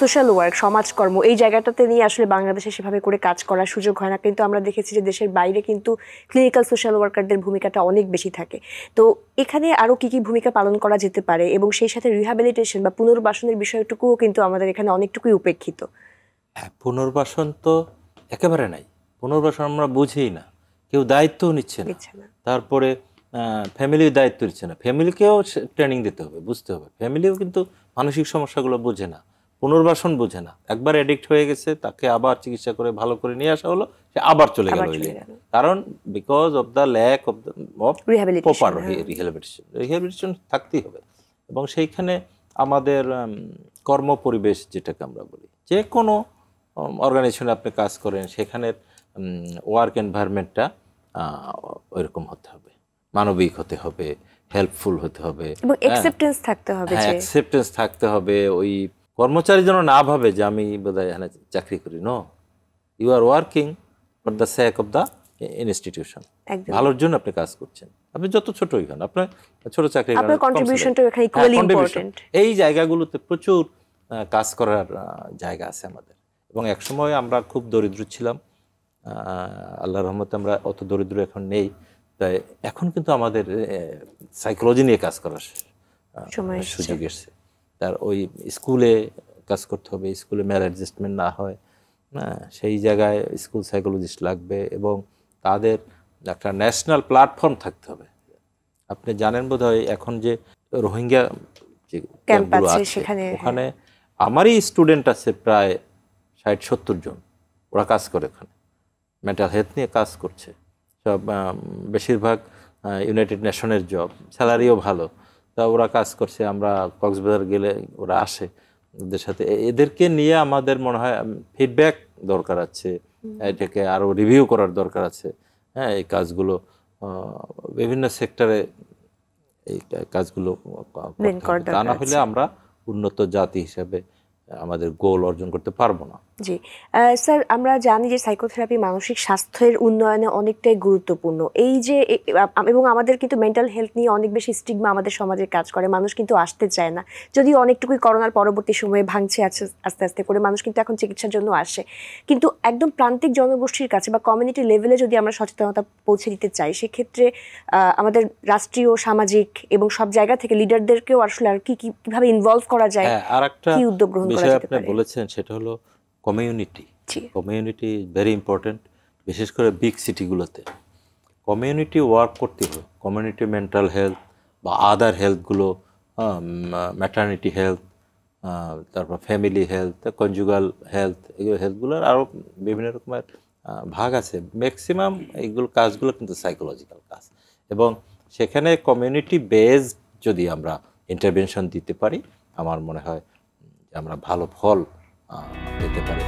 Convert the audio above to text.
Social work, সমাজকর্ম, এই জায়গাটাতে নিয়ে আসলে বাংলাদেশে সেভাবে করে কাজ করার সুযোগ হয় না। কিন্তু আমরা দেখেছি যে দেশের বাইরে কিন্তু ক্লিনিক্যাল সোশ্যাল ওয়ার্কারদের ভূমিকাটা অনেক বেশি থাকে। তো এখানে আরও কি কি ভূমিকা পালন করা যেতে পারে, এবং সেই সাথে রিহ্যাবিলিটেশন বা পুনর্বাসনের বিষয়টুকুও কিন্তু আমাদের এখানে অনেকটুকুই উপেক্ষিত। হ্যাঁ, পুনর্বাসন তো একেবারে নাই। পুনর্বাসন আমরা বুঝিই না, কেউ দায়িত্বও নিচ্ছে না। তারপরে ফ্যামিলির দায়িত্ব নিচ্ছে না। ফ্যামিলিকেও ট্রেনিং দিতে হবে, বুঝতে হবে। ফ্যামিলিও কিন্তু মানসিক সমস্যাগুলো বোঝে না, পুনর্বাসন বোঝে না। একবার অ্যাডিক্ট হয়ে গেছে, তাকে আবার চিকিৎসা করে ভালো করে নিয়ে আসা হলো, সে আবার চলে গেল। কারণ because of the lack of proper rehabilitation. Rehabilitation থাকতেই হবে। এবং সেইখানে আমাদের কর্ম পরিবেশ, যেটাকে আমরা বলি, যে কোনো অর্গানাইজেশনে আপনি কাজ করেন, সেখানের ওয়ার্ক এনভায়রনমেন্টটা ওইরকম হতে হবে, মানবিক হতে হবে, হেল্পফুল হতে হবে, এবং অ্যাকসেপ্টেন্স থাকতে হবে। হ্যাঁ, অ্যাকসেপ্টেন্স থাকতে হবে। ওই কর্মচারী যেন না ভাবে যে আমি বোধহয় এখানে চাকরি করি। No, you are working for the sake of the institution. ভালোর জন্য আপনি কাজ করছেন। আপনি যত ছোটই হন, আপনার ছোট চাকরি, এই জায়গাগুলোতে প্রচুর কাজ করার জায়গা আছে আমাদের। এবং একসময় আমরা খুব দরিদ্র ছিলাম, আল্লাহর রহমতে আমরা অত দরিদ্র এখন নেই। তাই এখন কিন্তু আমাদের সাইকোলজি নিয়ে কাজ করার সুযোগ এসছে। তার ওই স্কুলে কাজ করতে হবে, স্কুলে ম্যাল অ্যাডজাস্টমেন্ট না হয়, সেই জায়গায় স্কুল সাইকোলজিস্ট লাগবে। এবং তাদের একটা ন্যাশনাল প্ল্যাটফর্ম থাকতে হবে। আপনি জানেন বোধহয় এখন যে রোহিঙ্গা যে ক্যাম্পগুলো আছে, ওখানে আমারই স্টুডেন্ট আছে প্রায় 60-70 জন। ওরা কাজ করে ওখানে, মেন্টাল হেলথ নিয়ে কাজ করছে। সব বেশিরভাগ ইউনাইটেড নেশনের জব, স্যালারিও ভালো। তা ওরা কাজ করছে। আমরা কক্সবাজার গেলে ওরা আসে, ওদের সাথে। এদেরকে নিয়ে আমাদের মনে হয় ফিডব্যাক দরকার আছে, এটাকে আরও রিভিউ করার দরকার আছে। হ্যাঁ, এই কাজগুলো বিভিন্ন সেক্টরে এই কাজগুলো তা না হলে আমরা উন্নত জাতি হিসাবে আমাদের গোল অর্জন করতে পারবো না। জি স্যার, আমরা জানি যে সাইকোথেরাপি মানসিক স্বাস্থ্যের উন্নয়নে অনেকটাই গুরুত্বপূর্ণ। এই যে এবং আমাদের কিন্তু মেন্টাল হেলথ নিয়ে অনেক বেশি স্টিগমা আমাদের সমাজে কাজ করে, মানুষ কিন্তু আসতে চায় না। যদিও অনেকটুকুই করোনার পরবর্তী সময়ে ভাঙছে আস্তে আস্তে করে, মানুষ কিন্তু এখন চিকিৎসার জন্য আসে। কিন্তু একদম প্রান্তিক জনগোষ্ঠীর কাছে বা কমিউনিটি লেভেলে যদি আমরা সচেতনতা পৌঁছে দিতে চাই, সেক্ষেত্রে আমাদের রাষ্ট্রীয়, সামাজিক এবং সব জায়গা থেকে লিডারদেরকেও আসলে আর কিভাবে ইনভলভ করা যায়, কি উদ্যোগ গ্রহণ করা যেতে পারে? বলেছেন সেটা হলো কমিউনিটি। কমিউনিটি ভেরি ইম্পর্টেন্ট, বিশেষ করে বিগ সিটিগুলোতে কমিউনিটি ওয়ার্ক করতে হবে। কমিউনিটি মেন্টাল হেলথ বা আদার হেলথগুলো, ম্যাটার্নিটি হেলথ, তারপর ফ্যামিলি হেলথ, কনজুগাল হেলথ, এগুলো হেলথগুলোর আরও বিভিন্ন রকমের ভাগ আছে। ম্যাক্সিমাম এইগুলো কাজগুলো কিন্তু সাইকোলজিক্যাল কাজ। এবং সেখানে কমিউনিটি বেসড যদি আমরা ইন্টারভেনশন দিতে পারি, আমার মনে হয় আমরা ভালো ফল পেতে পারি।